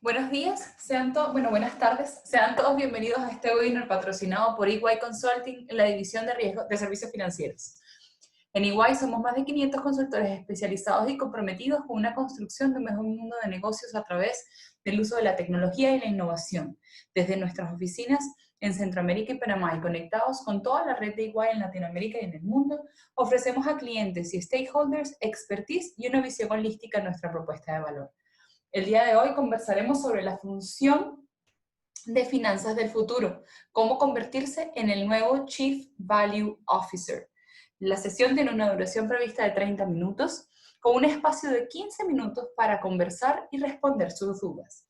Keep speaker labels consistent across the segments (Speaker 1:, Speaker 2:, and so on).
Speaker 1: Buenos días, buenas tardes. Sean todos bienvenidos a este webinar patrocinado por EY Consulting en la división de riesgo de servicios financieros. En EY somos más de 500 consultores especializados y comprometidos con una construcción de un mejor mundo de negocios a través del uso de la tecnología y la innovación, desde nuestras oficinas en Centroamérica y Panamá y conectados con toda la red de EY en Latinoamérica y en el mundo, ofrecemos a clientes y stakeholders expertise y una visión holística en nuestra propuesta de valor. El día de hoy conversaremos sobre la función de finanzas del futuro, cómo convertirse en el nuevo Chief Value Officer. La sesión tiene una duración prevista de 30 minutos, con un espacio de 15 minutos para conversar y responder sus dudas.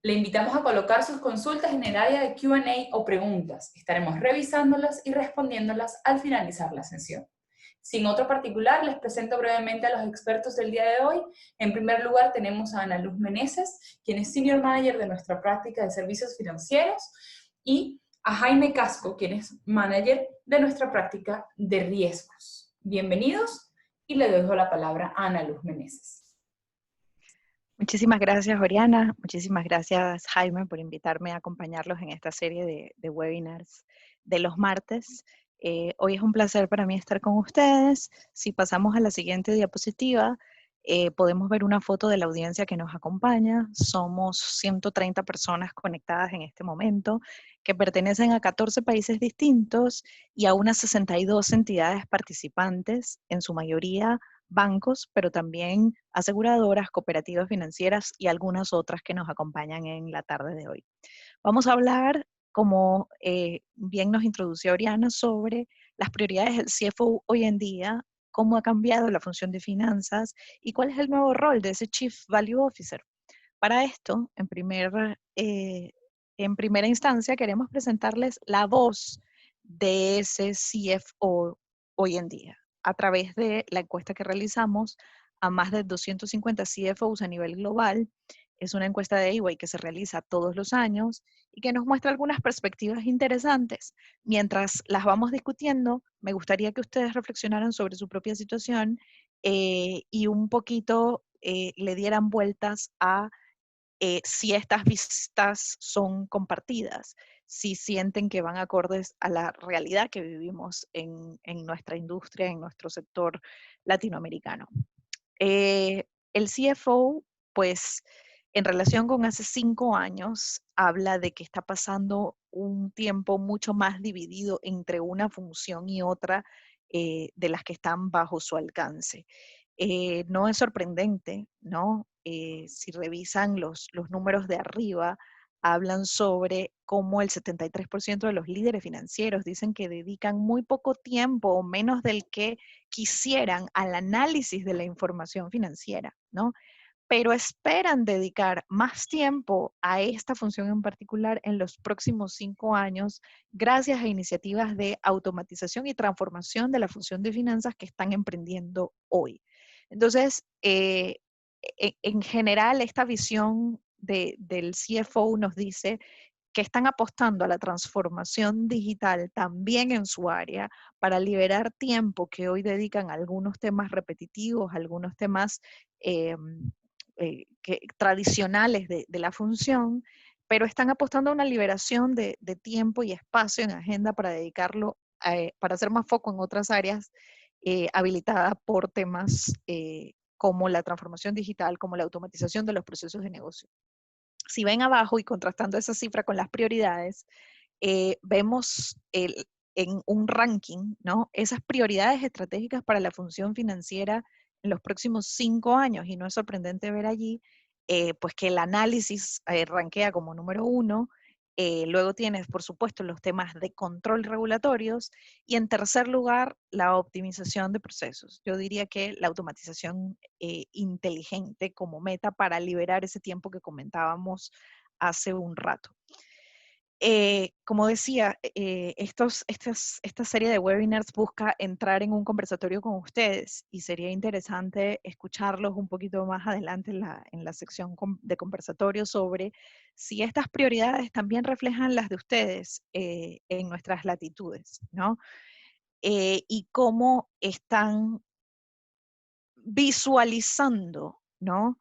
Speaker 1: Le invitamos a colocar sus consultas en el área de Q&A o preguntas. Estaremos revisándolas y respondiéndolas al finalizar la sesión. Sin otro particular, les presento brevemente a los expertos del día de hoy. En primer lugar, tenemos a Ana Luz Meneses, quien es Senior Manager de nuestra práctica de servicios financieros, y a Jaime Casco, quien es Manager de nuestra práctica de riesgos. Bienvenidos y le dejo la palabra a Ana Luz Meneses.
Speaker 2: Muchísimas gracias, Oriana. Muchísimas gracias, Jaime, por invitarme a acompañarlos en esta serie de webinars de los martes. Hoy es un placer para mí estar con ustedes. Si pasamos a la siguiente diapositiva, podemos ver una foto de la audiencia que nos acompaña. Somos 130 personas conectadas en este momento, que pertenecen a 14 países distintos y a unas 62 entidades participantes, en su mayoría bancos, pero también aseguradoras, cooperativas financieras y algunas otras que nos acompañan en la tarde de hoy. Vamos a hablar, como bien nos introdució Oriana, sobre las prioridades del CFO hoy en día, cómo ha cambiado la función de finanzas y cuál es el nuevo rol de ese Chief Value Officer. Para esto, en primera instancia, queremos presentarles la voz de ese CFO hoy en día, a través de la encuesta que realizamos a más de 250 CFOs a nivel global. Es una encuesta de EY que se realiza todos los años y que nos muestra algunas perspectivas interesantes. Mientras las vamos discutiendo, me gustaría que ustedes reflexionaran sobre su propia situación y un poquito le dieran vueltas a si estas vistas son compartidas, si sienten que van acordes a la realidad que vivimos en nuestra industria, en nuestro sector latinoamericano. El CFO, pues, en relación con hace 5 años, habla de que está pasando un tiempo mucho más dividido entre una función y otra de las que están bajo su alcance. No es sorprendente, ¿no? Si revisan los números de arriba, hablan sobre cómo el 73% de los líderes financieros dicen que dedican muy poco tiempo o menos del que quisieran al análisis de la información financiera, ¿no? Pero esperan dedicar más tiempo a esta función en particular en los próximos 5 años gracias a iniciativas de automatización y transformación de la función de finanzas que están emprendiendo hoy. Entonces, en general, esta visión del CFO nos dice que están apostando a la transformación digital también en su área para liberar tiempo que hoy dedican a algunos temas repetitivos, algunos temas tradicionales de la función, pero están apostando a una liberación de tiempo y espacio en agenda para dedicarlo, para hacer más foco en otras áreas habilitadas por temas como la transformación digital, como la automatización de los procesos de negocio. Si ven abajo y contrastando esa cifra con las prioridades, vemos en un ranking, ¿no? Esas prioridades estratégicas para la función financiera en los próximos 5 años. Y no es sorprendente ver allí, pues que el análisis rankea como número 1. Luego tienes, por supuesto, los temas de control regulatorios. Y en tercer lugar, la optimización de procesos. Yo diría que la automatización inteligente como meta para liberar ese tiempo que comentábamos hace un rato. Como decía, esta serie de webinars busca entrar en un conversatorio con ustedes y sería interesante escucharlos un poquito más adelante en la sección de conversatorio sobre si estas prioridades también reflejan las de ustedes en nuestras latitudes, ¿no? Y cómo están visualizando, ¿no?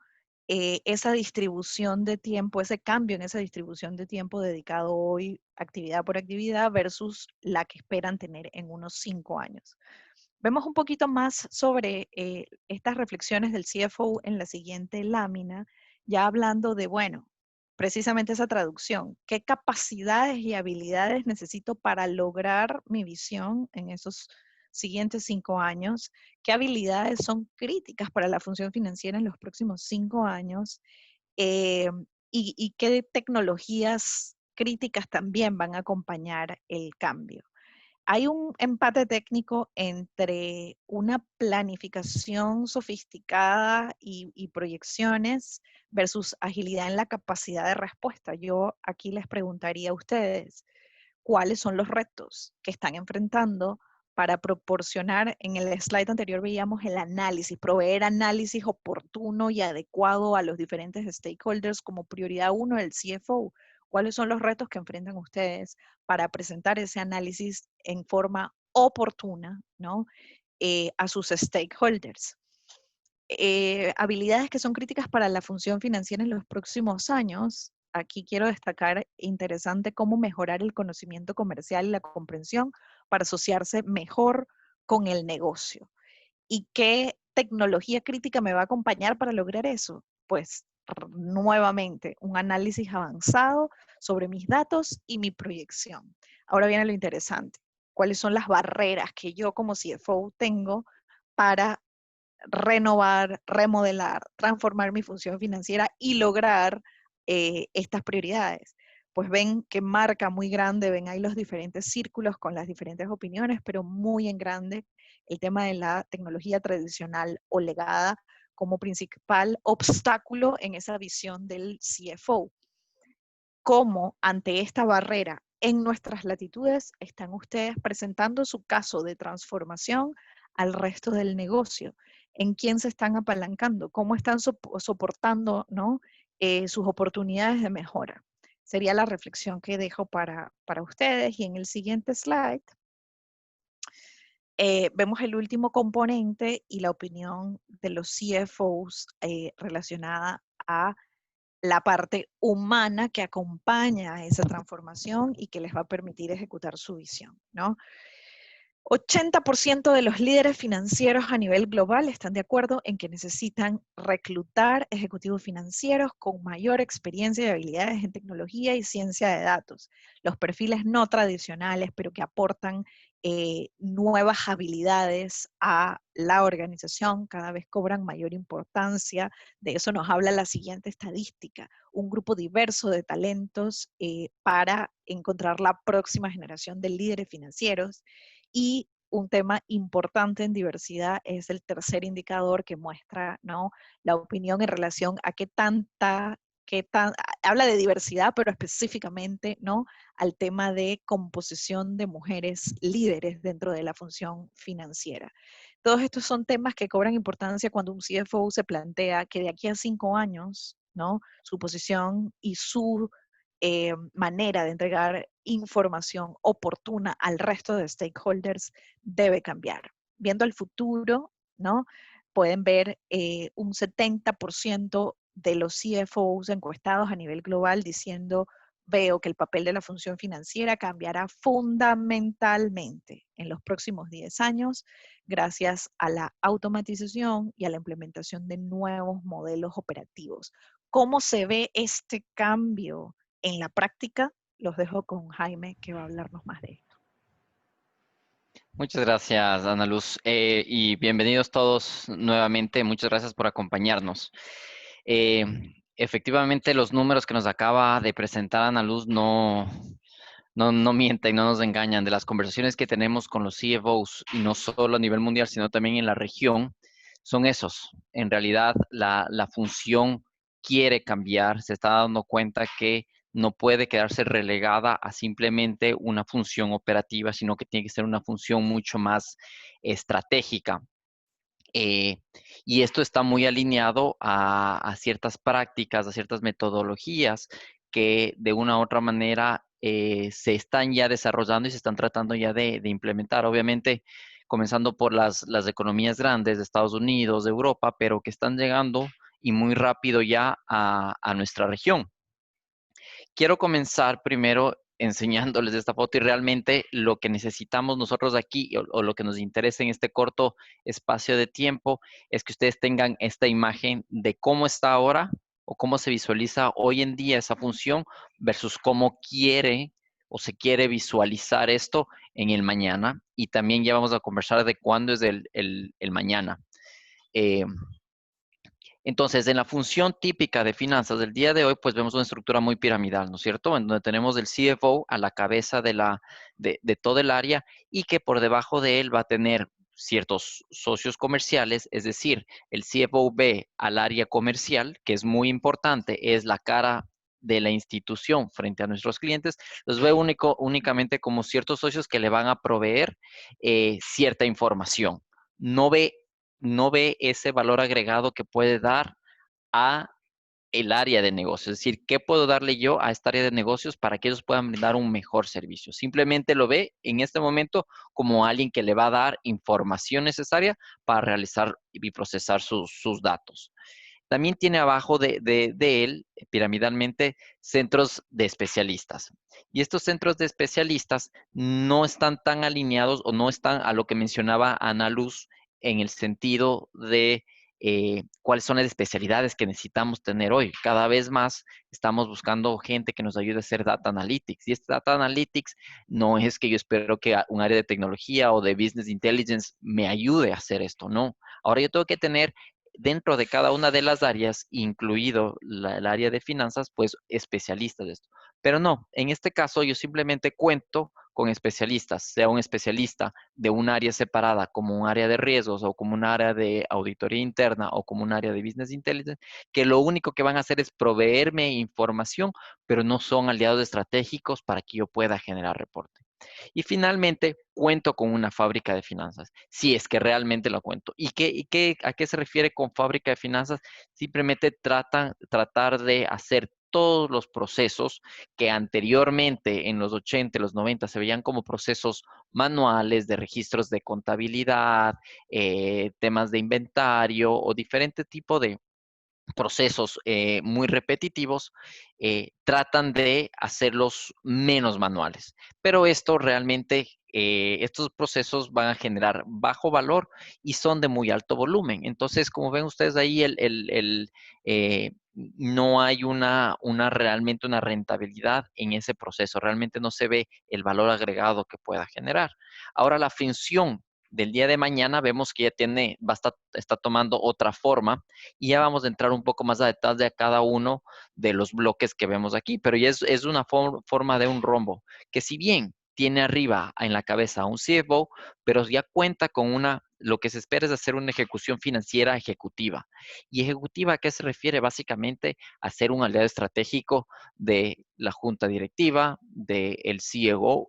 Speaker 2: esa distribución de tiempo, ese cambio en esa distribución de tiempo dedicado hoy actividad por actividad versus la que esperan tener en unos 5 años. Vemos un poquito más sobre estas reflexiones del CFO en la siguiente lámina, ya hablando de, bueno, precisamente esa traducción. ¿Qué capacidades y habilidades necesito para lograr mi visión en esos siguientes 5 años? ¿Qué habilidades son críticas para la función financiera en los próximos 5 años? Eh, y qué tecnologías críticas también van a acompañar el cambio. Hay un empate técnico entre una planificación sofisticada y proyecciones versus agilidad en la capacidad de respuesta. Yo aquí les preguntaría a ustedes, ¿cuáles son los retos que están enfrentando para proporcionar? En el slide anterior veíamos el análisis, proveer análisis oportuno y adecuado a los diferentes stakeholders como prioridad uno del CFO. ¿Cuáles son los retos que enfrentan ustedes para presentar ese análisis en forma oportuna, ¿no? A sus stakeholders? Habilidades que son críticas para la función financiera en los próximos años. Aquí quiero destacar interesante cómo mejorar el conocimiento comercial y la comprensión para asociarse mejor con el negocio. ¿Y qué tecnología crítica me va a acompañar para lograr eso? Pues nuevamente, un análisis avanzado sobre mis datos y mi proyección. Ahora viene lo interesante. ¿Cuáles son las barreras que yo como CFO tengo para renovar, remodelar, transformar mi función financiera y lograr estas prioridades? Pues ven que marca muy grande, ven ahí los diferentes círculos con las diferentes opiniones, pero muy en grande el tema de la tecnología tradicional o legada como principal obstáculo en esa visión del CFO. ¿Cómo ante esta barrera en nuestras latitudes están ustedes presentando su caso de transformación al resto del negocio? ¿En quién se están apalancando? ¿Cómo están soportando, ¿no? Sus oportunidades de mejora? Sería la reflexión que dejo para ustedes. Y en el siguiente slide vemos el último componente y la opinión de los CFOs relacionada a la parte humana que acompaña a esa transformación y que les va a permitir ejecutar su visión, ¿no? 80% de los líderes financieros a nivel global están de acuerdo en que necesitan reclutar ejecutivos financieros con mayor experiencia y habilidades en tecnología y ciencia de datos. Los perfiles no tradicionales, pero que aportan nuevas habilidades a la organización, cada vez cobran mayor importancia. De eso nos habla la siguiente estadística. Un grupo diverso de talentos para encontrar la próxima generación de líderes financieros. Y un tema importante en diversidad es el tercer indicador que muestra, ¿no?, la opinión en relación a habla de diversidad, pero específicamente, ¿no?, al tema de composición de mujeres líderes dentro de la función financiera. Todos estos son temas que cobran importancia cuando un CFO se plantea que de aquí a 5 años, ¿no?, su posición y su manera de entregar información oportuna al resto de stakeholders debe cambiar. Viendo al futuro, ¿no?, pueden ver un 70% de los CFOs encuestados a nivel global diciendo: veo que el papel de la función financiera cambiará fundamentalmente en los próximos 10 años gracias a la automatización y a la implementación de nuevos modelos operativos. ¿Cómo se ve este cambio en la práctica? Los dejo con Jaime, que va a hablarnos más de esto.
Speaker 3: Muchas gracias, Ana Luz. Y bienvenidos todos nuevamente. Muchas gracias por acompañarnos. Eh, Efectivamente, los números que nos acaba de presentar Ana Luz no mienten, no nos engañan. De las conversaciones que tenemos con los CFOs, y no solo a nivel mundial, sino también en la región, son esos. En realidad, la función quiere cambiar. Se está dando cuenta que no puede quedarse relegada a simplemente una función operativa, sino que tiene que ser una función mucho más estratégica. Y esto está muy alineado a ciertas prácticas, a ciertas metodologías que de una u otra manera se están ya desarrollando y se están tratando ya de implementar. Obviamente, comenzando por las economías grandes de Estados Unidos, de Europa, pero que están llegando y muy rápido ya a nuestra región. Quiero comenzar primero enseñándoles esta foto y realmente lo que necesitamos nosotros aquí o lo que nos interesa en este corto espacio de tiempo es que ustedes tengan esta imagen de cómo está ahora o cómo se visualiza hoy en día esa función versus cómo quiere o se quiere visualizar esto en el mañana. Y también ya vamos a conversar de cuándo es el mañana. Eh, entonces, en la función típica de finanzas del día de hoy, pues vemos una estructura muy piramidal, ¿no es cierto? En donde tenemos el CFO a la cabeza de todo el área y que por debajo de él va a tener ciertos socios comerciales, es decir, el CFO ve al área comercial, que es muy importante, es la cara de la institución frente a nuestros clientes, los ve únicamente como ciertos socios que le van a proveer cierta información. No ve no ve ese valor agregado que puede dar a el área de negocios. Es decir, ¿qué puedo darle yo a esta área de negocios para que ellos puedan brindar un mejor servicio? Simplemente lo ve en este momento como alguien que le va a dar información necesaria para realizar y procesar sus datos. También tiene abajo de él, piramidalmente, centros de especialistas. Y estos centros de especialistas no están tan alineados o no están a lo que mencionaba Ana Luz en el sentido de cuáles son las especialidades que necesitamos tener hoy. Cada vez más estamos buscando gente que nos ayude a hacer data analytics. Y este data analytics no es que yo espero que un área de tecnología o de business intelligence me ayude a hacer esto, no. Ahora yo tengo que tener dentro de cada una de las áreas, incluido el área de finanzas, pues especialistas de esto. Pero no, en este caso yo simplemente cuento con especialistas, sea un especialista de un área separada como un área de riesgos o como un área de auditoría interna o como un área de business intelligence, que lo único que van a hacer es proveerme información, pero no son aliados estratégicos para que yo pueda generar reporte. Y finalmente, cuento con una fábrica de finanzas, si es que realmente la cuento. ¿A qué se refiere con fábrica de finanzas? Simplemente tratar de hacer todos los procesos que anteriormente en los 80, los 90 se veían como procesos manuales de registros de contabilidad, temas de inventario o diferente tipo de procesos muy repetitivos, tratan de hacerlos menos manuales. Pero esto realmente, estos procesos van a generar bajo valor y son de muy alto volumen. Entonces, como ven ustedes ahí, no hay realmente una rentabilidad en ese proceso. Realmente no se ve el valor agregado que pueda generar. Ahora, la función del día de mañana vemos que ya está tomando otra forma y ya vamos a entrar un poco más a detalle a cada uno de los bloques que vemos aquí, pero ya es una forma de un rombo, que si bien tiene arriba en la cabeza un CFO, pero ya cuenta con lo que se espera es hacer una ejecución financiera ejecutiva. ¿Y ejecutiva a qué se refiere? Básicamente a ser un aliado estratégico de la junta directiva, del CEO,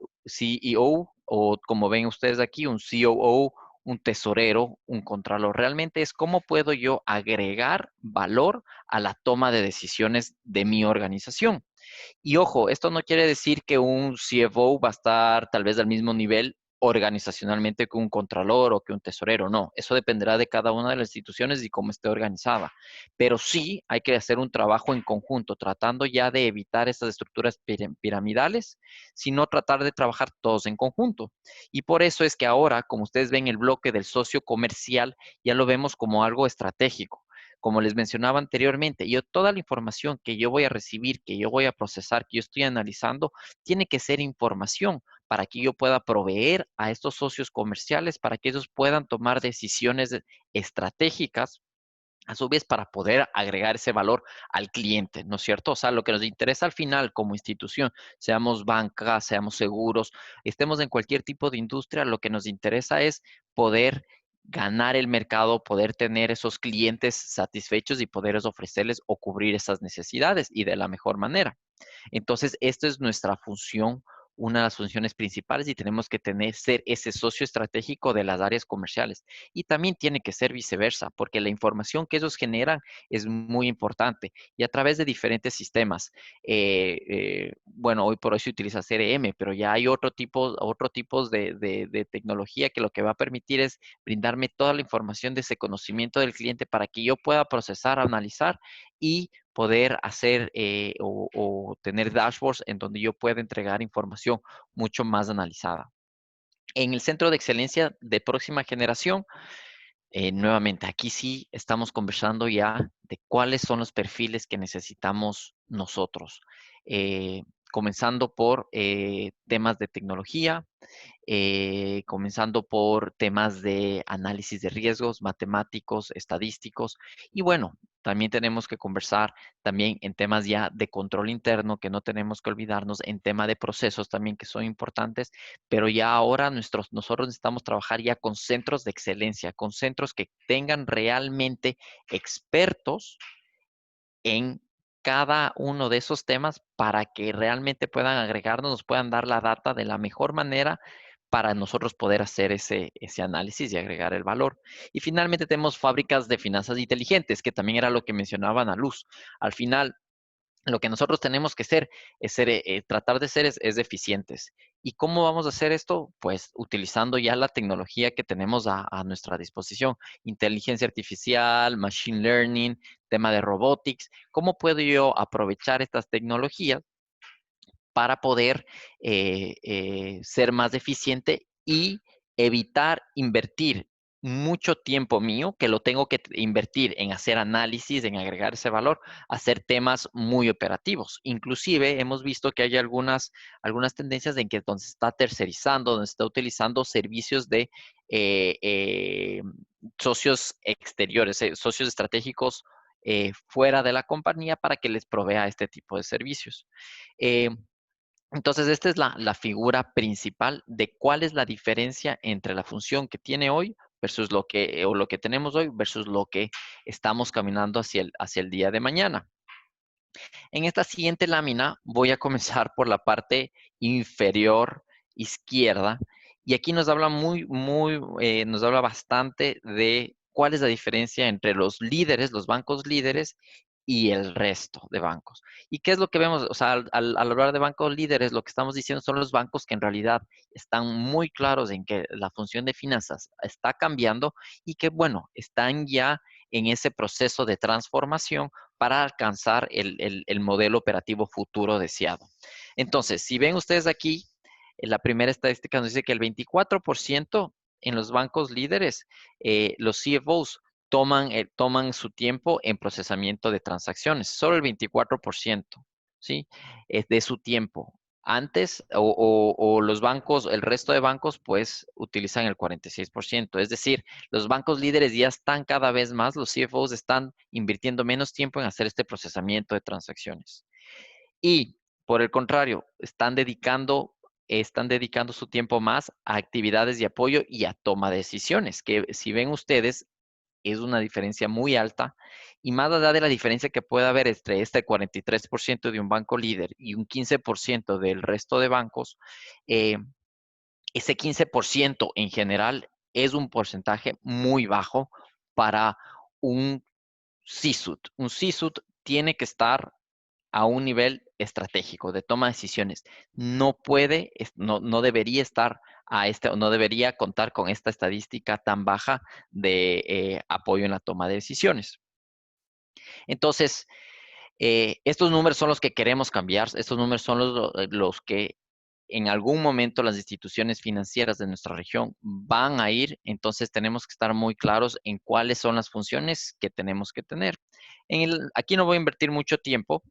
Speaker 3: o como ven ustedes aquí, un COO, un tesorero, un contralor. Realmente es cómo puedo yo agregar valor a la toma de decisiones de mi organización. Y ojo, esto no quiere decir que un CFO va a estar tal vez al mismo nivel organizacionalmente que un contralor o que un tesorero. No, eso dependerá de cada una de las instituciones y cómo esté organizada. Pero sí hay que hacer un trabajo en conjunto, tratando ya de evitar estas estructuras piramidales, sino tratar de trabajar todos en conjunto. Y por eso es que ahora, como ustedes ven, el bloque del socio comercial ya lo vemos como algo estratégico. Como les mencionaba anteriormente, toda la información que yo voy a recibir, que yo voy a procesar, que yo estoy analizando, tiene que ser información para que yo pueda proveer a estos socios comerciales, para que ellos puedan tomar decisiones estratégicas a su vez para poder agregar ese valor al cliente, ¿no es cierto? O sea, lo que nos interesa al final como institución, seamos banca, seamos seguros, estemos en cualquier tipo de industria, lo que nos interesa es poder ganar el mercado, poder tener esos clientes satisfechos y poderles ofrecerles o cubrir esas necesidades y de la mejor manera. Entonces, esta es nuestra función una de las funciones principales y tenemos que ser ese socio estratégico de las áreas comerciales. Y también tiene que ser viceversa, porque la información que ellos generan es muy importante y a través de diferentes sistemas. Bueno, hoy por hoy se utiliza CRM, pero ya hay otro tipos de tecnología que lo que va a permitir es brindarme toda la información de ese conocimiento del cliente para que yo pueda procesar, analizar y poder hacer o tener dashboards en donde yo pueda entregar información mucho más analizada. En el Centro de Excelencia de Próxima Generación, nuevamente, aquí sí estamos conversando ya de cuáles son los perfiles que necesitamos nosotros, comenzando por temas de tecnología, comenzando por temas de análisis de riesgos, matemáticos, estadísticos. Y bueno, también tenemos que conversar también en temas ya de control interno, que no tenemos que olvidarnos, en tema de procesos también que son importantes, pero ya ahora nosotros necesitamos trabajar ya con centros de excelencia, con centros que tengan realmente expertos en cada uno de esos temas para que realmente puedan agregarnos, nos puedan dar la data de la mejor manera para nosotros poder hacer ese análisis y agregar el valor. Y finalmente tenemos fábricas de finanzas inteligentes, que también era lo que mencionaban a Luz. Al final, lo que nosotros tenemos que ser es tratar de ser es eficientes. ¿Y cómo vamos a hacer esto? Pues utilizando ya la tecnología que tenemos a nuestra disposición. Inteligencia artificial, machine learning, tema de robotics. ¿Cómo puedo yo aprovechar estas tecnologías para poder ser más eficiente y evitar invertir mucho tiempo mío, que lo tengo que invertir en hacer análisis, en agregar ese valor, hacer temas muy operativos? Inclusive hemos visto que hay algunas tendencias en que donde se está tercerizando, donde se está utilizando servicios de eh, eh, socios exteriores, socios estratégicos fuera de la compañía para que les provea este tipo de servicios. Eh, entonces, esta es la figura principal de cuál es la diferencia entre la función que tiene hoy versus lo que tenemos hoy versus lo que estamos caminando hacia el día de mañana. En esta siguiente lámina voy a comenzar por la parte inferior izquierda y aquí nos habla nos habla bastante de cuál es la diferencia entre los líderes, los bancos líderes y el resto de bancos. ¿Y qué es lo que vemos? O sea, al hablar de bancos líderes, lo que estamos diciendo son los bancos que en realidad están muy claros en que la función de finanzas está cambiando y que, bueno, están ya en ese proceso de transformación para alcanzar el modelo operativo futuro deseado. Entonces, si ven ustedes aquí, en la primera estadística nos dice que el 24% en los bancos líderes, los CFOs toman su tiempo en procesamiento de transacciones, solo el 24%, ¿sí? Es de su tiempo. Antes, o los bancos, el resto de bancos, pues utilizan el 46%. Es decir, los bancos líderes ya están cada vez más, los CFOs están invirtiendo menos tiempo en hacer este procesamiento de transacciones. Y por el contrario, están dedicando su tiempo más a actividades de apoyo y a toma de decisiones, que si ven ustedes, es una diferencia muy alta. Y más allá de la diferencia que puede haber entre este 43% de un banco líder y un 15% del resto de bancos, eh, ese 15% en general es un porcentaje muy bajo para un CISUT. Un CISUT tiene que estar a un nivel estratégico de toma de decisiones. No debería estar no debería contar con esta estadística tan baja de apoyo en la toma de decisiones. Entonces, estos números son los que queremos cambiar, estos números son los que en algún momento las instituciones financieras de nuestra región van a ir, entonces tenemos que estar muy claros en cuáles son las funciones que tenemos que tener. Aquí no voy a invertir mucho tiempo,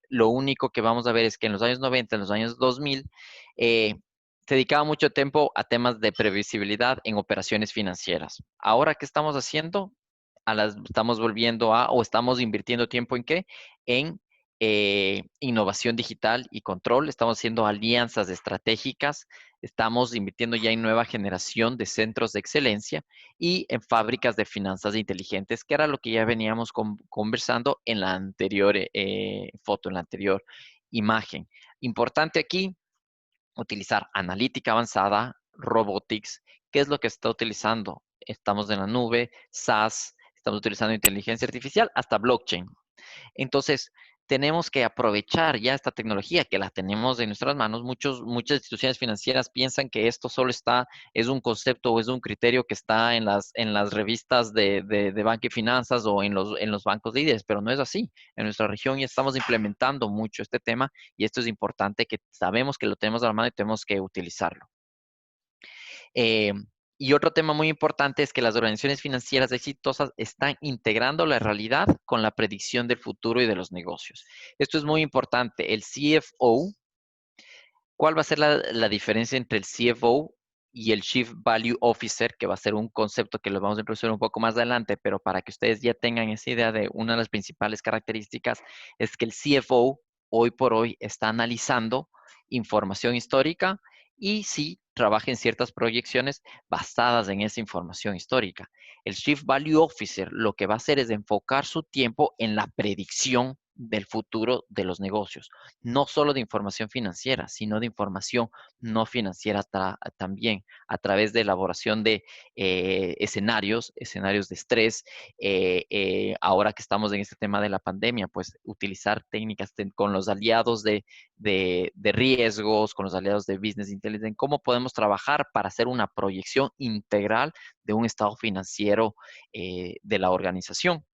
Speaker 3: lo único que vamos a ver es que en los años 90, en los años 2000, se dedicaba mucho tiempo a temas de previsibilidad en operaciones financieras. Ahora, ¿qué estamos haciendo? Estamos volviendo o estamos invirtiendo tiempo en qué? En innovación digital y control, estamos haciendo alianzas estratégicas, estamos invirtiendo ya en nueva generación de centros de excelencia y en fábricas de finanzas inteligentes, que era lo que ya veníamos conversando en la anterior foto, en la anterior imagen. Importante aquí, utilizar analítica avanzada, robotics. ¿Qué es lo que está utilizando? Estamos en la nube, SaaS, estamos utilizando inteligencia artificial, hasta blockchain. Entonces, tenemos que aprovechar ya esta tecnología que la tenemos en nuestras manos. Muchas instituciones financieras piensan que esto solo es un concepto o es un criterio que está en las revistas de banca y finanzas o en los bancos líderes, pero no es así. En nuestra región ya estamos implementando mucho este tema y esto es importante que sabemos que lo tenemos a la mano y tenemos que utilizarlo. Eh, y otro tema muy importante es que las organizaciones financieras exitosas están integrando la realidad con la predicción del futuro y de los negocios. Esto es muy importante. El CFO, ¿cuál va a ser la diferencia entre el CFO y el Chief Value Officer, que va a ser un concepto que lo vamos a introducir un poco más adelante, pero para que ustedes ya tengan esa idea de una de las principales características, es que el CFO hoy por hoy está analizando información histórica y sí trabaja en ciertas proyecciones basadas en esa información histórica. El Chief Value Officer lo que va a hacer es enfocar su tiempo en la predicción del futuro de los negocios, no solo de información financiera, sino de información no financiera también, a través de elaboración de escenarios de estrés. Ahora que estamos en este tema de la pandemia, pues utilizar técnicas con los aliados de riesgos, con los aliados de Business Intelligence, cómo podemos trabajar para hacer una proyección integral de un estado financiero de la organización.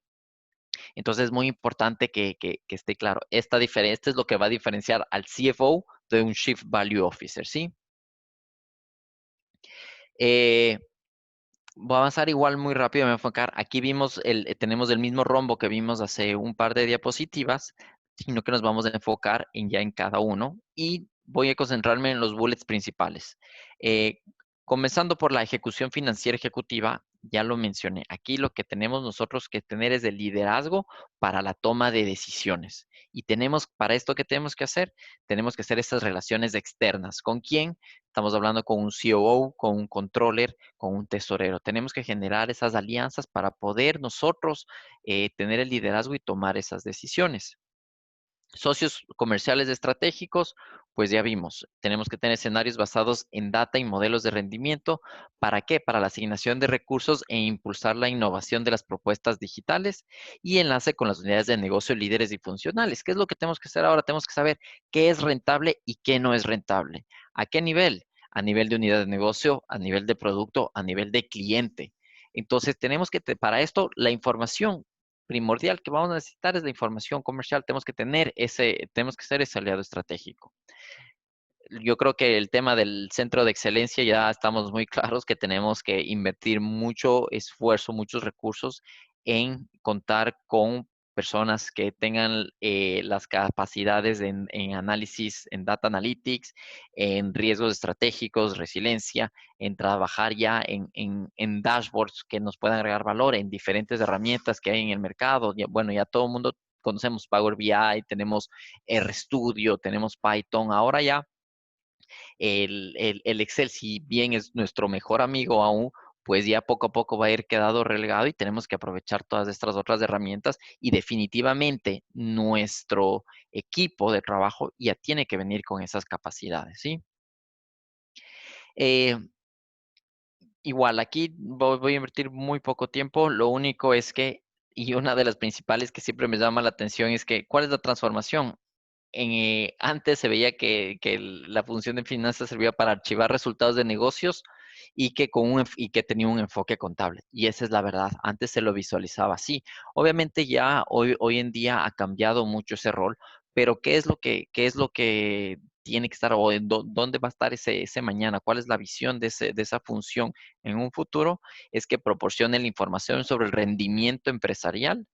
Speaker 3: Entonces es muy importante que esté claro. Esta es lo que va a diferenciar al CFO de un Chief Value Officer, ¿sí? Eh, Voy a avanzar igual muy rápido, me voy a enfocar. Aquí tenemos el mismo rombo que vimos hace un par de diapositivas, sino que nos vamos a enfocar ya en cada uno y voy a concentrarme en los bullets principales. Eh, Comenzando por la ejecución financiera ejecutiva, ya lo mencioné. Aquí lo que tenemos nosotros que tener es el liderazgo para la toma de decisiones. Y para esto, ¿qué tenemos que hacer? Tenemos que hacer estas relaciones externas. ¿Con quién? Estamos hablando con un COO, con un controller, con un tesorero. Tenemos que generar esas alianzas para poder nosotros tener el liderazgo y tomar esas decisiones. Socios comerciales estratégicos, pues ya vimos, tenemos que tener escenarios basados en data y modelos de rendimiento. ¿Para qué? Para la asignación de recursos e impulsar la innovación de las propuestas digitales y enlace con las unidades de negocio líderes y funcionales. ¿Qué es lo que tenemos que hacer ahora? Tenemos que saber qué es rentable y qué no es rentable. ¿A qué nivel? A nivel de unidad de negocio, a nivel de producto, a nivel de cliente. Entonces, para esto, la información primordial que vamos a necesitar es la información comercial. Tenemos que ser ese aliado estratégico. Yo creo que el tema del centro de excelencia ya estamos muy claros que tenemos que invertir mucho esfuerzo, muchos recursos en contar con personas que tengan las capacidades en análisis, en data analytics, en riesgos estratégicos, resiliencia, en trabajar ya en dashboards que nos puedan agregar valor, en diferentes herramientas que hay en el mercado. Bueno, ya todo el mundo conocemos Power BI, tenemos RStudio, tenemos Python. Ahora ya el Excel, si bien es nuestro mejor amigo aún, pues ya poco a poco va a ir quedado relegado y tenemos que aprovechar todas estas otras herramientas y definitivamente nuestro equipo de trabajo ya tiene que venir con esas capacidades, ¿sí? Eh, Igual, aquí voy a invertir muy poco tiempo, lo único es que, y una de las principales que siempre me llama la atención es que, ¿cuál es la transformación? Antes se veía que la función de finanzas servía para archivar resultados de negocios y y que tenía un enfoque contable. Y esa es la verdad. Antes se lo visualizaba así. Obviamente ya hoy en día ha cambiado mucho ese rol, pero qué es lo que tiene que estar o dónde va a estar ese mañana? ¿Cuál es la visión de esa función en un futuro? Es que proporcione la información sobre el rendimiento empresarial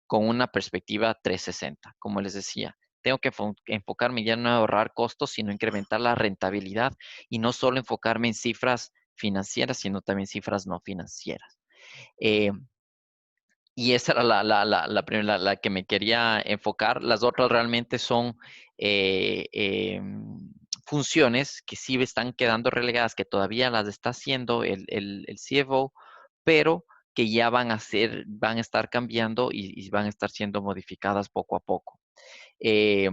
Speaker 3: con una perspectiva 360, como les decía. Tengo que enfocarme ya no en ahorrar costos, sino incrementar la rentabilidad y no solo enfocarme en cifras financieras, sino también cifras no financieras. Eh, y esa era la primera, la que me quería enfocar. Las otras realmente son funciones que sí están quedando relegadas, que todavía las está haciendo el CFO, pero que ya van a estar cambiando y van a estar siendo modificadas poco a poco. Eh,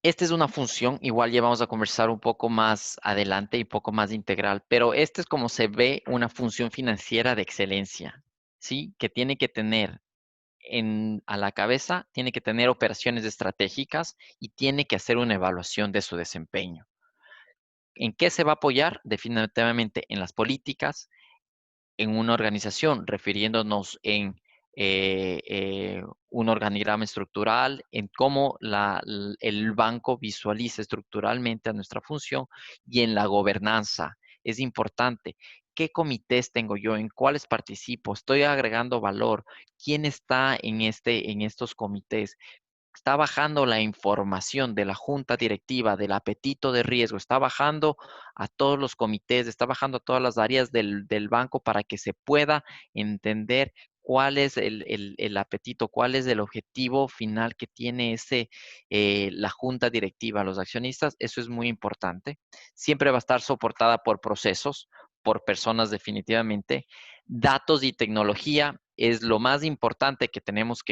Speaker 3: esta es una función, igual ya vamos a conversar un poco más adelante y un poco más integral, pero esta es como se ve una función financiera de excelencia, ¿sí? Que tiene que tener a la cabeza, tiene que tener operaciones estratégicas y tiene que hacer una evaluación de su desempeño. ¿En qué se va a apoyar? Definitivamente en las políticas, en una organización, refiriéndonos en un organigrama estructural, en cómo el banco visualiza estructuralmente a nuestra función y en la gobernanza. Es importante. ¿Qué comités tengo yo? ¿En cuáles participo? ¿Estoy agregando valor? ¿Quién está en estos comités? Está bajando la información de la junta directiva, del apetito de riesgo, está bajando a todos los comités, está bajando a todas las áreas del banco para que se pueda entender cuál es el apetito, cuál es el objetivo final que tiene la junta directiva, los accionistas. Eso es muy importante. Siempre va a estar soportada por procesos, por personas definitivamente. Datos y tecnología es lo más importante que tenemos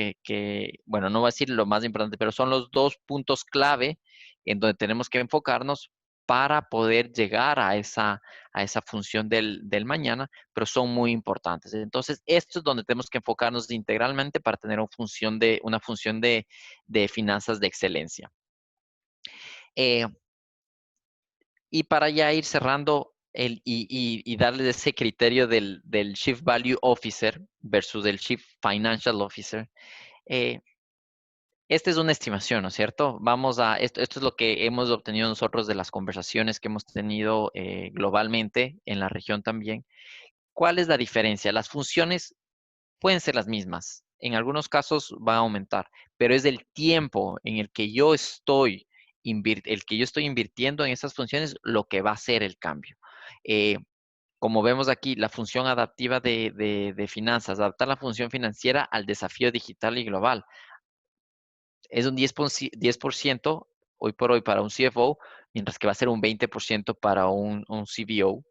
Speaker 3: bueno, no voy a decir lo más importante, pero son los dos puntos clave en donde tenemos que enfocarnos para poder llegar a esa función del mañana, pero son muy importantes. Entonces, esto es donde tenemos que enfocarnos integralmente para tener una función de finanzas de excelencia. Eh, y para ya ir cerrando y darle ese criterio del Chief Value Officer versus el Chief Financial Officer, eh, esta es una estimación, ¿no es cierto? Esto es lo que hemos obtenido nosotros de las conversaciones que hemos tenido globalmente en la región también. ¿Cuál es la diferencia? Las funciones pueden ser las mismas. En algunos casos va a aumentar, pero es el tiempo en el que yo estoy, invirtiendo en esas funciones lo que va a hacer el cambio. Eh, Como vemos aquí, la función adaptiva de finanzas, adaptar la función financiera al desafío digital y global. Es un 10% hoy por hoy para un CFO, mientras que va a ser un 20% para un CBO.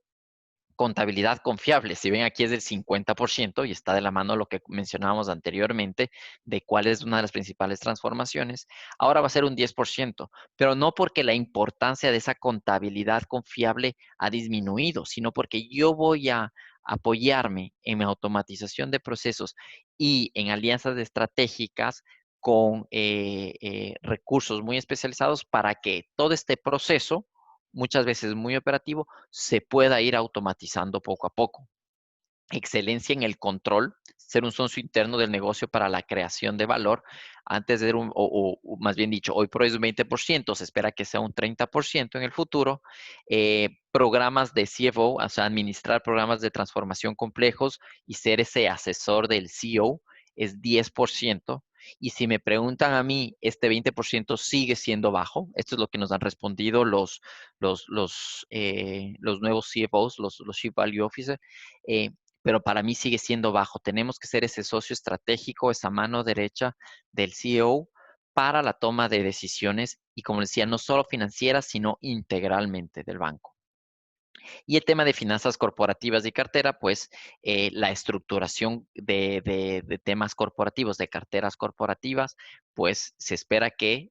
Speaker 3: Contabilidad confiable, si ven aquí es del 50% y está de la mano lo que mencionábamos anteriormente de cuál es una de las principales transformaciones. Ahora va a ser un 10%, pero no porque la importancia de esa contabilidad confiable ha disminuido, sino porque yo voy a apoyarme en mi automatización de procesos y en alianzas estratégicas con recursos muy especializados para que todo este proceso, muchas veces muy operativo, se pueda ir automatizando poco a poco. Excelencia en el control, ser un socio interno del negocio para la creación de valor. Antes de ser o más bien dicho, hoy por hoy es un 20%, se espera que sea un 30% en el futuro. Programas de CFO, o sea, administrar programas de transformación complejos y ser ese asesor del CEO es 10%. Y si me preguntan a mí, este 20% sigue siendo bajo. Esto es lo que nos han respondido los nuevos CFOs, los Chief Value Officer. Pero para mí sigue siendo bajo. Tenemos que ser ese socio estratégico, esa mano derecha del CEO para la toma de decisiones y, como decía, no solo financieras, sino integralmente del banco. Y el tema de finanzas corporativas y cartera, pues la estructuración de temas corporativos, de carteras corporativas, pues se espera que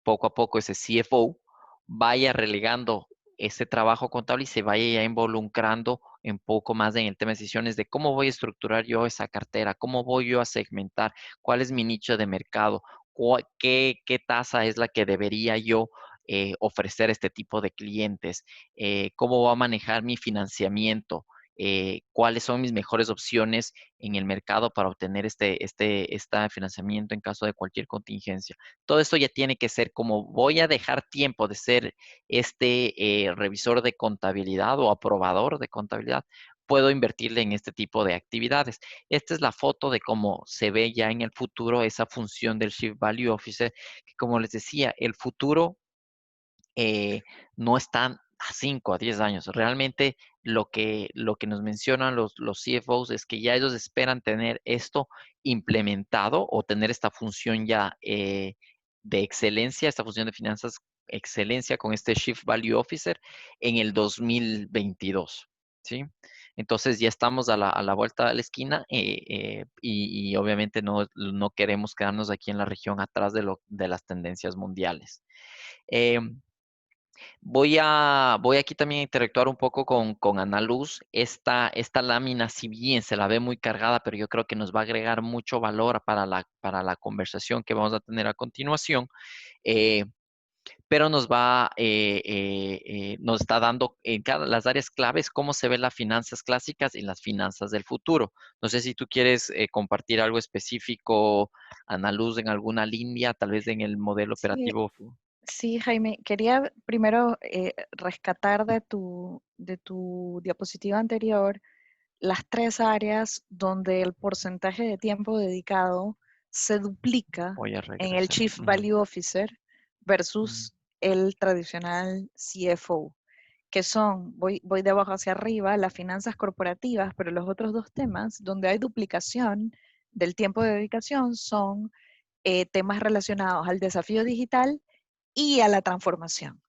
Speaker 3: poco a poco ese CFO vaya relegando ese trabajo contable y se vaya ya involucrando un poco más en el tema de decisiones de cómo voy a estructurar yo esa cartera, cómo voy yo a segmentar, cuál es mi nicho de mercado, qué tasa es la que debería yo ofrecer a este tipo de clientes, cómo va a manejar mi financiamiento, cuáles son mis mejores opciones en el mercado para obtener este financiamiento en caso de cualquier contingencia. Todo esto ya tiene que ser como voy a dejar tiempo de ser revisor de contabilidad o aprobador de contabilidad. Puedo invertirle en este tipo de actividades. Esta es la foto de cómo se ve ya en el futuro esa función del Chief Value Officer, que como les decía, el futuro eh, no están a 5 a 10 años. Realmente lo que nos mencionan los CFOs es que ya ellos esperan tener esto implementado o tener esta función ya de excelencia, esta función de finanzas excelencia con este Chief Value Officer en el 2022, ¿sí? Entonces ya estamos a la vuelta de la esquina y obviamente no queremos quedarnos aquí en la región atrás de las tendencias mundiales. Eh, voy aquí también a interactuar un poco con Ana Luz. Esta lámina, si bien se la ve muy cargada, pero yo creo que nos va a agregar mucho valor para la conversación que vamos a tener a continuación. Eh, pero nos está dando en cada las áreas claves cómo se ven las finanzas clásicas y las finanzas del futuro. No sé si tú quieres compartir algo específico, Ana Luz, en alguna línea, tal vez en el modelo
Speaker 2: Sí,
Speaker 3: operativo.
Speaker 2: sí, Jaime, quería primero rescatar de tu diapositiva anterior las tres áreas donde el porcentaje de tiempo dedicado se duplica
Speaker 3: Voy a
Speaker 2: en el
Speaker 3: regresar.
Speaker 2: Chief
Speaker 3: Ujú,
Speaker 2: Value Officer
Speaker 3: ujú,
Speaker 2: versus el tradicional CFO, que son, voy de abajo hacia arriba, las finanzas corporativas, pero los otros dos temas donde hay duplicación del tiempo de dedicación son temas relacionados al desafío digital y a la transformación.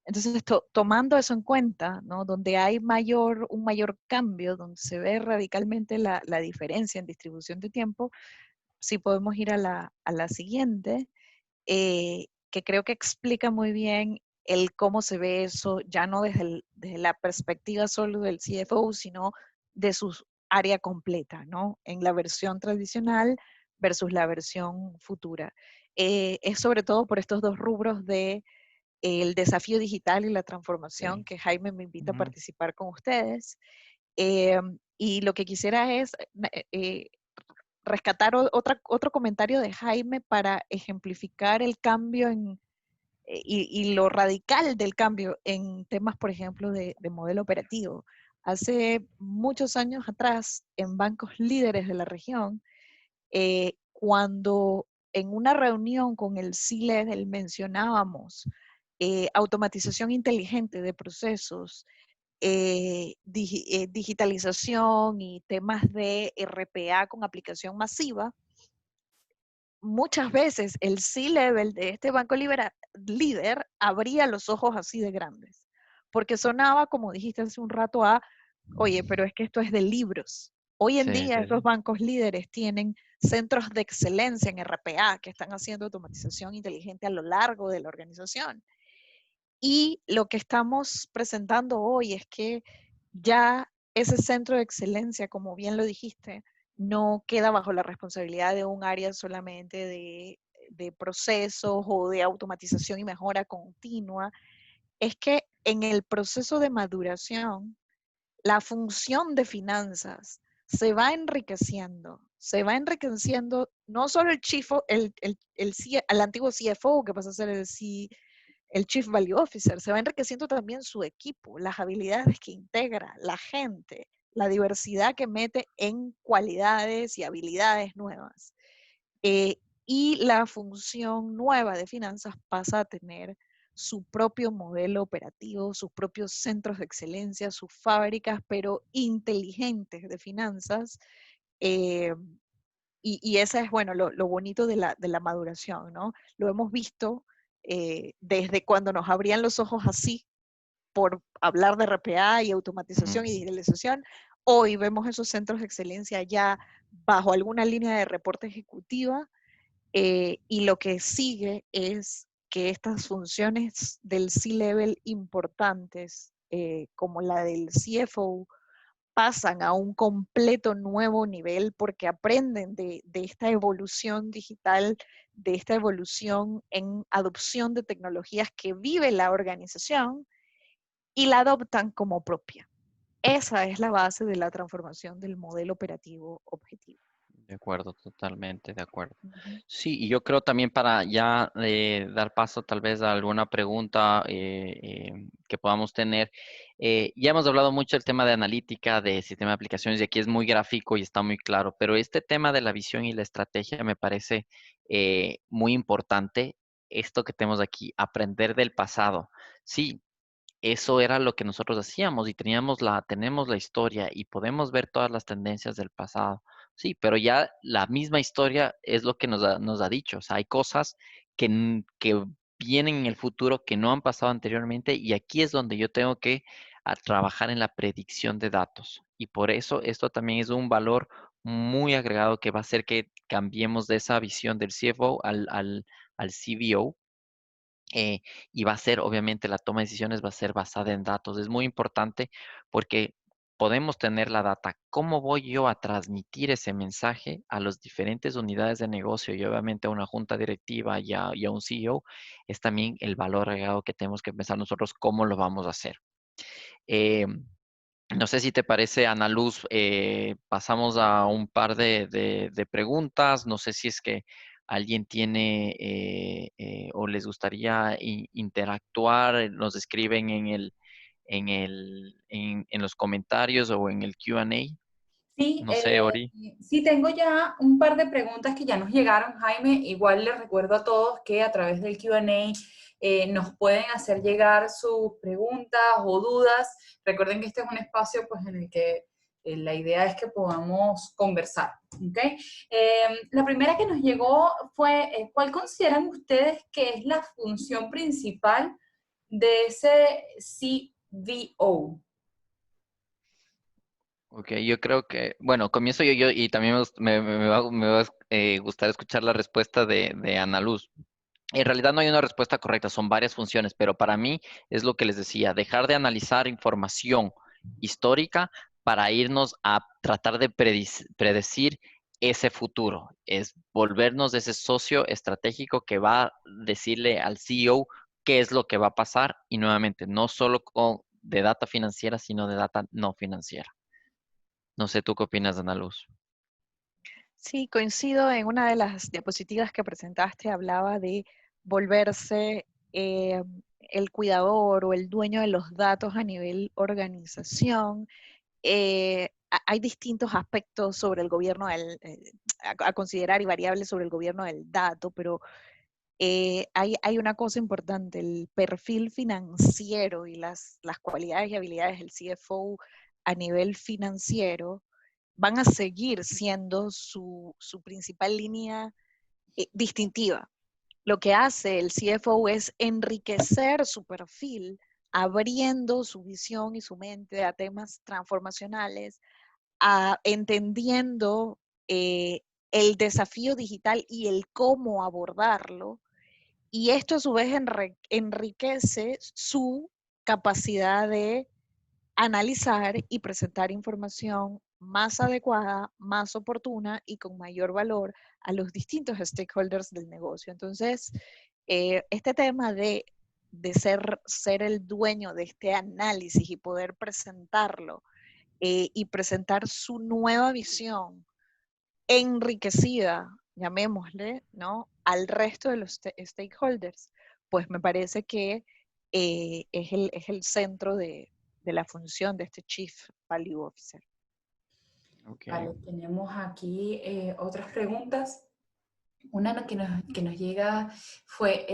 Speaker 2: Entonces, tomando eso en cuenta, ¿no? Donde hay un mayor cambio, donde se ve radicalmente la diferencia en distribución de tiempo, sí podemos ir a la siguiente, que creo que explica muy bien el cómo se ve eso, ya no desde la perspectiva solo del CFO, sino de su área completa, ¿no? En la versión tradicional versus la versión futura. Es sobre todo por estos dos rubros de el desafío digital y la transformación
Speaker 3: sí,
Speaker 2: que Jaime me invita a
Speaker 3: ujú,
Speaker 2: participar con ustedes. Eh, y lo que quisiera es rescatar otro comentario de Jaime para ejemplificar el cambio y lo radical del cambio en temas, por ejemplo, de modelo operativo. Hace muchos años atrás, en bancos líderes de la región, cuando en una reunión con el C-Level mencionábamos automatización inteligente de procesos, digitalización y temas de RPA con aplicación masiva, muchas veces el C-Level de este banco líder abría los ojos así de grandes, porque sonaba, como dijiste hace un rato, oye, pero es que esto es de libros. Hoy en
Speaker 3: sí,
Speaker 2: día
Speaker 3: sí,
Speaker 2: esos
Speaker 3: sí.
Speaker 2: bancos líderes tienen centros de excelencia en RPA que están haciendo automatización inteligente a lo largo de la organización. Y lo que estamos presentando hoy es que ya ese centro de excelencia, como bien lo dijiste, no queda bajo la responsabilidad de un área solamente de procesos o de automatización y mejora continua. Es que en el proceso de maduración, la función de finanzas se va enriqueciendo no solo el chief, el antiguo CFO, que pasa a ser el Chief Value Officer, se va enriqueciendo también su equipo, las habilidades que integra, la gente, la diversidad que mete en cualidades y habilidades nuevas. Eh, y la función nueva de finanzas pasa a tener su propio modelo operativo, sus propios centros de excelencia, sus fábricas, pero inteligentes de finanzas. eh, y esa es, bueno, lo bonito de la maduración, ¿no? Lo hemos visto desde cuando nos abrían los ojos así por hablar de RPA y
Speaker 3: Ujú.
Speaker 2: automatización y digitalización. Hoy vemos esos centros de excelencia ya bajo alguna línea de reporte ejecutiva y lo que sigue es que estas funciones del C-Level importantes, como la del CFO, pasan a un completo nuevo nivel porque aprenden de esta evolución digital, de esta evolución en adopción de tecnologías que vive la organización y la adoptan como propia. Esa es la base de la transformación del modelo operativo objetivo.
Speaker 3: De acuerdo, totalmente de acuerdo.
Speaker 2: Uh -huh.
Speaker 3: Sí, y yo creo también para ya dar paso tal vez a alguna pregunta que podamos tener, ya hemos hablado mucho del tema de analítica, de sistema de aplicaciones, y aquí es muy gráfico y está muy claro, pero este tema de la visión y la estrategia me parece muy importante. Esto que tenemos aquí, aprender del pasado. Sí, eso era lo que nosotros hacíamos y tenemos la historia y podemos ver todas las tendencias del pasado. Sí, pero ya la misma historia es lo que nos ha dicho. O sea, hay cosas que vienen en el futuro que no han pasado anteriormente y aquí es donde yo tengo que trabajar en la predicción de datos. Y por eso esto también es un valor muy agregado que va a hacer que cambiemos de esa visión del CFO al CBO eh, y va a ser, obviamente, la toma de decisiones va a ser basada en datos. Es muy importante porque podemos tener la data. ¿Cómo voy yo a transmitir ese mensaje a las diferentes unidades de negocio y obviamente a una junta directiva y a un CEO? Es también el valor agregado que tenemos que pensar nosotros cómo lo vamos a hacer. Eh, no sé si te parece, Ana Luz, pasamos a un par de preguntas. No sé si es que alguien tiene o les gustaría interactuar, nos escriben en los comentarios o en el Q&A.
Speaker 1: Sí,
Speaker 3: No sé, Ori.
Speaker 1: sí, tengo ya un par de preguntas que ya nos llegaron, Jaime. Igual les recuerdo a todos que a través del Q&A nos pueden hacer llegar sus preguntas o dudas. Recuerden que este es un espacio pues, en el que la idea es que podamos conversar. ¿Okay? La primera que nos llegó fue, ¿cuál consideran ustedes que es la función principal de ese CVO?
Speaker 3: Ok, yo creo que, bueno, comienzo yo y también me va a gustar escuchar la respuesta de Ana Luz. En realidad no hay una respuesta correcta, son varias funciones, pero para mí es lo que les decía, dejar de analizar información histórica para irnos a tratar de predecir ese futuro, es volvernos ese socio estratégico que va a decirle al CEO qué es lo que va a pasar y nuevamente, no solo de data financiera, sino de data no financiera. No sé, ¿tú qué opinas, Ana Luz?
Speaker 2: Sí, coincido en una de las diapositivas que presentaste, hablaba de volverse eh, el cuidador o el dueño de los datos a nivel organización. Hay distintos aspectos sobre el gobierno a considerar y variables sobre el gobierno del dato, pero hay una cosa importante, el perfil financiero y las cualidades y habilidades del CFO a nivel financiero van a seguir siendo su principal línea distintiva. Lo que hace el CFO es enriquecer su perfil, abriendo su visión y su mente a temas transformacionales, entendiendo el desafío digital y el cómo abordarlo. Y esto a su vez enriquece su capacidad de analizar y presentar información más adecuada, más oportuna y con mayor valor a los distintos stakeholders del negocio. Entonces, este tema de ser el dueño de este análisis y poder presentarlo y presentar su nueva visión enriquecida, llamémosle, ¿no? Al resto de los stakeholders, pues me parece que es el centro de la función de este Chief Value Officer.
Speaker 3: Ok.
Speaker 1: Vale, tenemos aquí otras preguntas. Una que nos llega fue,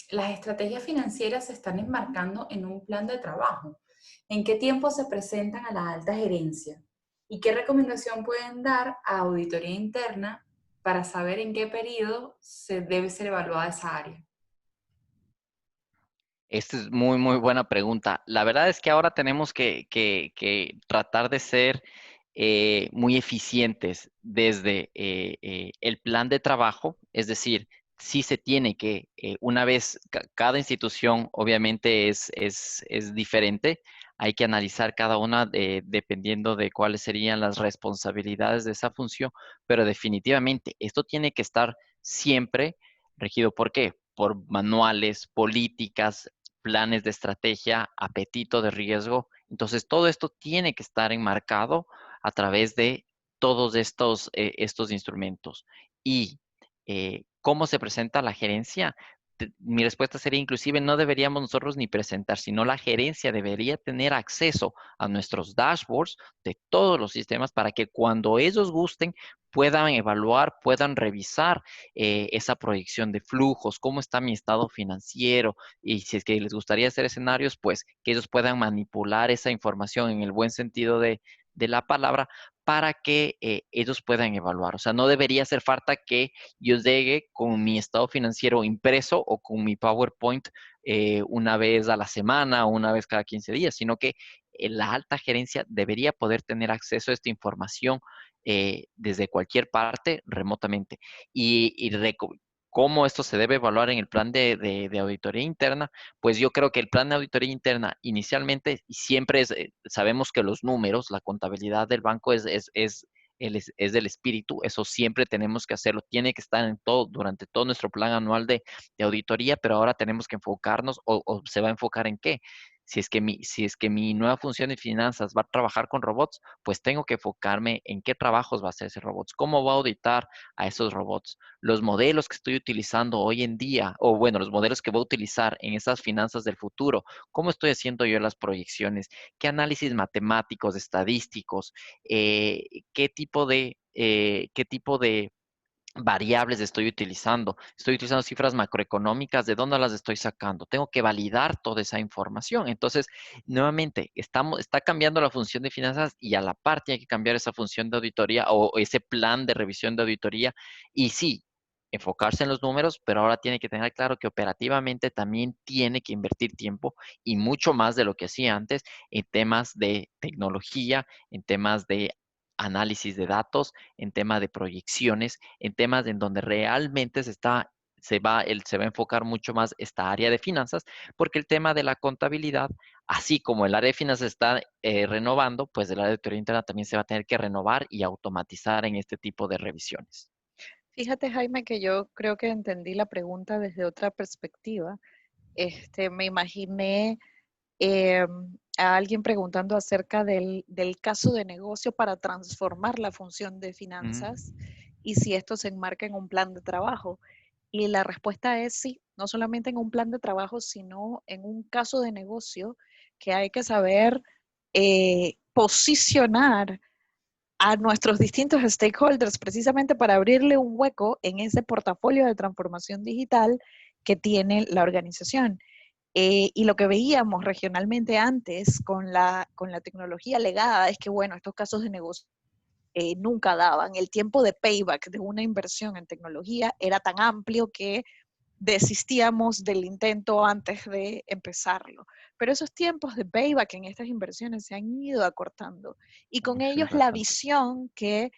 Speaker 1: las estrategias financieras se están enmarcando en un plan de trabajo. ¿En qué tiempo se presentan a la alta gerencia? ¿Y qué recomendación pueden dar a auditoría interna para saber en qué periodo se debe ser evaluada esa área?
Speaker 3: Esta es muy, muy buena pregunta. La verdad es que ahora tenemos que tratar de ser muy eficientes desde el plan de trabajo, es decir, sí se tiene que, una vez, cada institución obviamente es diferente, hay que analizar cada una dependiendo de cuáles serían las responsabilidades de esa función, pero definitivamente esto tiene que estar siempre regido. ¿Por qué? Por manuales, políticas, planes de estrategia, apetito de riesgo. Entonces, todo esto tiene que estar enmarcado a través de todos estos instrumentos. ¿Y cómo se presenta la gerencia? Mi respuesta sería inclusive no deberíamos nosotros ni presentar, sino la gerencia debería tener acceso a nuestros dashboards de todos los sistemas para que cuando ellos gusten puedan evaluar, puedan revisar esa proyección de flujos, cómo está mi estado financiero y si es que les gustaría hacer escenarios, pues que ellos puedan manipular esa información en el buen sentido de la palabra para que ellos puedan evaluar. O sea, no debería hacer falta que yo llegue con mi estado financiero impreso o con mi PowerPoint una vez a la semana o una vez cada 15 días, sino que la alta gerencia debería poder tener acceso a esta información desde cualquier parte remotamente. Y cómo esto se debe evaluar en el plan de auditoría interna, pues yo creo que el plan de auditoría interna inicialmente y siempre sabemos que los números, la contabilidad del banco es del espíritu, eso siempre tenemos que hacerlo, tiene que estar en todo, durante todo nuestro plan anual de auditoría, pero ahora tenemos que enfocarnos o se va a enfocar en qué. Si es que mi nueva función de finanzas va a trabajar con robots, pues tengo que enfocarme en qué trabajos va a hacer ese robots, cómo va a auditar a esos robots, los modelos que estoy utilizando hoy en día, o bueno, los modelos que voy a utilizar en esas finanzas del futuro, cómo estoy haciendo yo las proyecciones, qué análisis matemáticos, estadísticos, qué tipo de variables estoy utilizando. Estoy utilizando cifras macroeconómicas, ¿de dónde las estoy sacando? Tengo que validar toda esa información. Entonces, nuevamente, está cambiando la función de finanzas y a la par tiene que cambiar esa función de auditoría o ese plan de revisión de auditoría. Y sí, enfocarse en los números, pero ahora tiene que tener claro que operativamente también tiene que invertir tiempo y mucho más de lo que hacía antes en temas de tecnología, en temas de análisis de datos, en temas de proyecciones, en temas en donde realmente se va a enfocar mucho más esta área de finanzas, porque el tema de la contabilidad, así como el área de finanzas está renovando, pues el área de teoría interna también se va a tener que renovar y automatizar en este tipo de revisiones.
Speaker 2: Fíjate, Jaime, que yo creo que entendí la pregunta desde otra perspectiva. Me imaginé eh, a alguien preguntando acerca del caso de negocio para transformar la función de
Speaker 3: Ujú,
Speaker 2: finanzas y si esto se enmarca en un plan de trabajo. Y la respuesta es sí, no solamente en un plan de trabajo, sino en un caso de negocio que hay que saber posicionar a nuestros distintos stakeholders precisamente para abrirle un hueco en ese portafolio de transformación digital que tiene la organización. Y lo que veíamos regionalmente antes con la tecnología legada es que, bueno, estos casos de negocio nunca daban. El tiempo de payback de una inversión en tecnología era tan amplio que desistíamos del intento antes de empezarlo. Pero esos tiempos de payback en estas inversiones se han ido acortando y con
Speaker 3: sí,
Speaker 2: ellos la
Speaker 3: bastante.
Speaker 2: visión que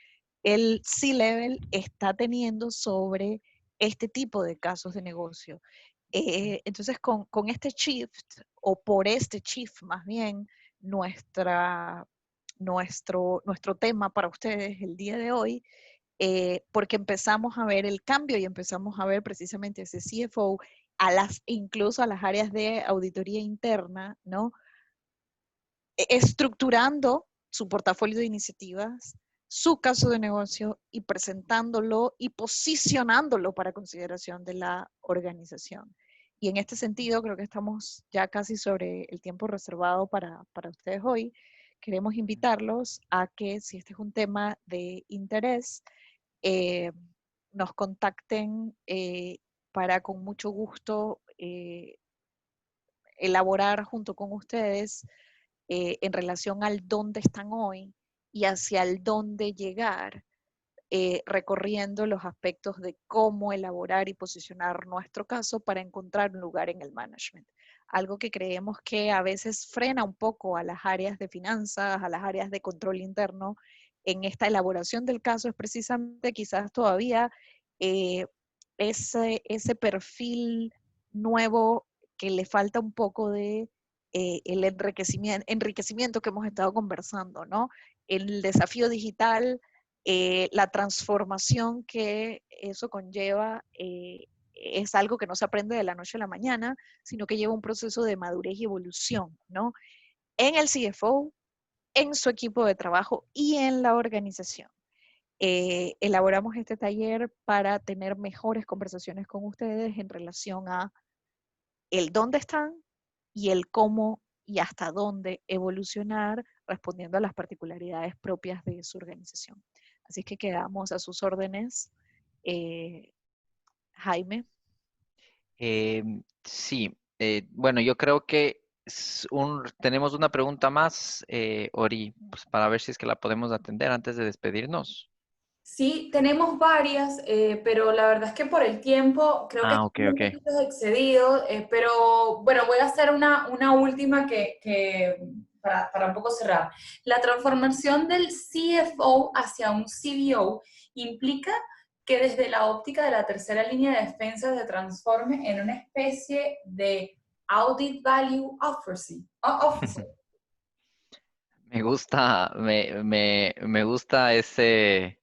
Speaker 2: el C-Level está teniendo sobre este tipo de casos de negocio. Entonces, con este shift, o por este shift más bien, nuestro tema para ustedes el día de hoy, porque empezamos a ver el cambio y empezamos a ver precisamente ese CFO incluso a las áreas de auditoría interna, ¿no? Estructurando su portafolio de iniciativas, su caso de negocio y presentándolo y posicionándolo para consideración de la organización. Y en este sentido, creo que estamos ya casi sobre el tiempo reservado para ustedes hoy. Queremos invitarlos a que, si este es un tema de interés, eh, nos contacten para con mucho gusto elaborar junto con ustedes en relación al dónde están hoy y hacia el dónde llegar, recorriendo los aspectos de cómo elaborar y posicionar nuestro caso para encontrar un lugar en el management. Algo que creemos que a veces frena un poco a las áreas de finanzas, a las áreas de control interno en esta elaboración del caso es precisamente quizás todavía eh, ese perfil nuevo que le falta un poco de el enriquecimiento que hemos estado conversando, ¿no? El desafío digital, la transformación que eso conlleva es algo que no se aprende de la noche a la mañana, sino que lleva un proceso de madurez y evolución, ¿no? En el CFO, en su equipo de trabajo y en la organización. Elaboramos este taller para tener mejores conversaciones con ustedes en relación a el dónde están y el cómo y hasta dónde evolucionar respondiendo a las particularidades propias de su organización. Así que quedamos a sus órdenes, eh, Jaime.
Speaker 3: Sí, bueno, yo creo que tenemos una pregunta más, Ori, pues para ver si es que la podemos atender antes de despedirnos.
Speaker 1: Sí, tenemos varias, pero la verdad es que por el tiempo creo que
Speaker 3: Ah, ok,
Speaker 1: estamos un
Speaker 3: ok.
Speaker 1: poquito excedidos, pero bueno, voy a hacer una última para un poco cerrar. La transformación del CFO hacia un CBO implica que desde la óptica de la tercera línea de defensa se transforme en una especie de Audit Value Officer.
Speaker 3: Me gusta ese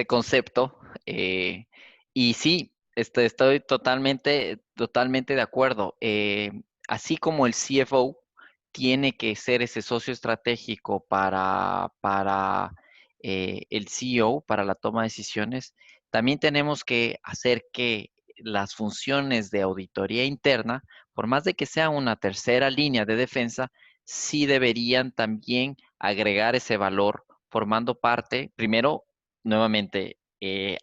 Speaker 3: concepto. Y sí, estoy totalmente de acuerdo. Así como el CFO tiene que ser ese socio estratégico para el CEO, para la toma de decisiones, también tenemos que hacer que las funciones de auditoría interna, por más de que sea una tercera línea de defensa, sí deberían también agregar ese valor formando parte, primero, nuevamente,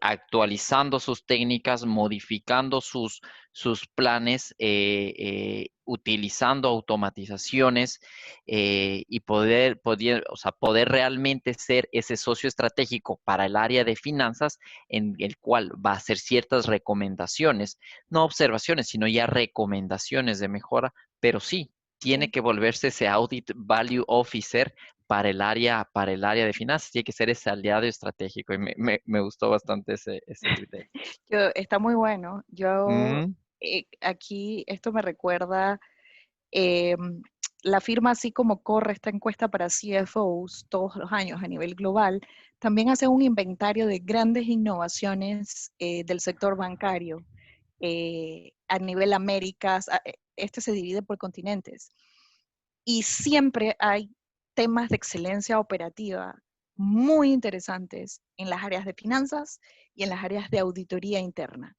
Speaker 3: actualizando sus técnicas, modificando sus planes, utilizando automatizaciones y o sea, poder realmente ser ese socio estratégico para el área de finanzas en el cual va a hacer ciertas recomendaciones, no observaciones, sino ya recomendaciones de mejora, pero sí, tiene que volverse ese Audit Value Officer para el área de finanzas, tiene que ser ese aliado estratégico y me gustó bastante ese criterio.
Speaker 2: Está muy bueno. Yo
Speaker 3: Mm,
Speaker 2: aquí, esto me recuerda la firma, así como corre esta encuesta para CFOs todos los años a nivel global, también hace un inventario de grandes innovaciones del sector bancario a nivel Américas. Este se divide por continentes. Y siempre hay temas de excelencia operativa muy interesantes en las áreas de finanzas y en las áreas de auditoría interna.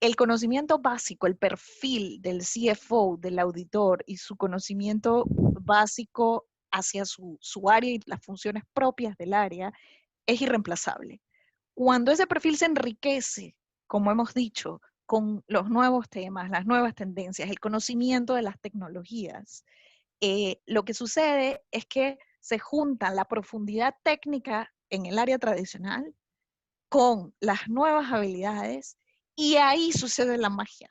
Speaker 2: El conocimiento básico, el perfil del CFO, del auditor y su conocimiento básico hacia su área y las funciones propias del área es irreemplazable. Cuando ese perfil se enriquece, como hemos dicho, con los nuevos temas, las nuevas tendencias, el conocimiento de las tecnologías, lo que sucede es que se juntan la profundidad técnica en el área tradicional con las nuevas habilidades y ahí sucede la magia.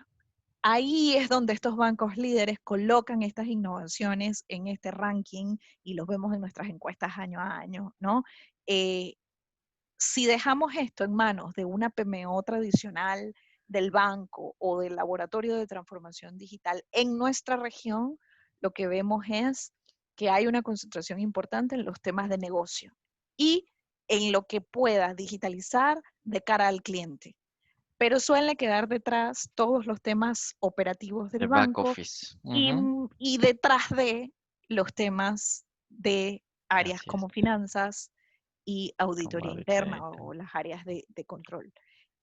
Speaker 2: Ahí es donde estos bancos líderes colocan estas innovaciones en este ranking y los vemos en nuestras encuestas año a año, ¿no? Si dejamos esto en manos de una PMO tradicional del banco o del laboratorio de transformación digital en nuestra región, lo que vemos es que hay una concentración importante en los temas de negocio y en lo que pueda digitalizar de cara al cliente. Pero suele quedar detrás todos los temas operativos del
Speaker 3: el back
Speaker 2: banco
Speaker 3: office.
Speaker 2: y,
Speaker 3: Ujú,
Speaker 2: y detrás de los temas de áreas
Speaker 3: así es,
Speaker 2: como finanzas y
Speaker 3: como
Speaker 2: auditoría
Speaker 3: auditoría
Speaker 2: interna
Speaker 3: interna.
Speaker 2: o las áreas de control.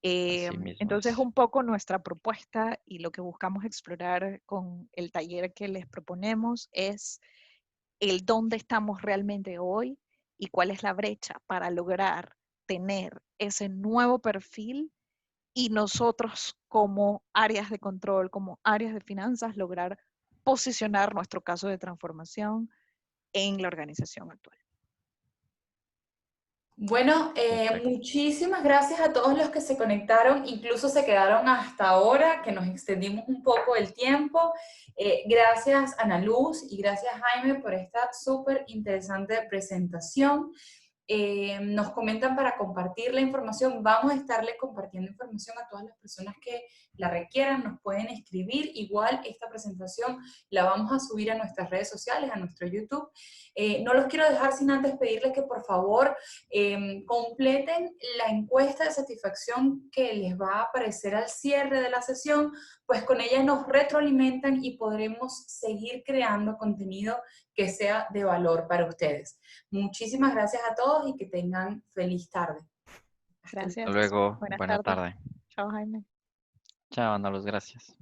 Speaker 3: Así mismo
Speaker 2: Entonces,
Speaker 3: es.
Speaker 2: un poco nuestra propuesta y lo que buscamos explorar con el taller que les proponemos es el dónde estamos realmente hoy y cuál es la brecha para lograr tener ese nuevo perfil y nosotros como áreas de control, como áreas de finanzas, lograr posicionar nuestro caso de transformación en la organización actual.
Speaker 1: Bueno,
Speaker 3: Perfecto.
Speaker 1: muchísimas gracias a todos los que se conectaron, incluso se quedaron hasta ahora, que nos extendimos un poco el tiempo. Gracias Ana Luz y gracias Jaime por esta súper interesante presentación. Nos comentan para compartir la información. Vamos a estarle compartiendo información a todas las personas que la requieran. Nos pueden escribir. Igual esta presentación la vamos a subir a nuestras redes sociales, a nuestro YouTube. No los quiero dejar sin antes pedirles que por favor completen la encuesta de satisfacción que les va a aparecer al cierre de la sesión, pues con ella nos retroalimentan y podremos seguir creando contenido que sea de valor para ustedes. Muchísimas gracias a todos y que tengan feliz tarde.
Speaker 3: Hasta
Speaker 2: Gracias.
Speaker 3: luego.
Speaker 2: Buenas
Speaker 3: Buena
Speaker 2: tardes.
Speaker 3: tarde.
Speaker 2: Chao, Jaime.
Speaker 3: Chao, Ana Luz, gracias.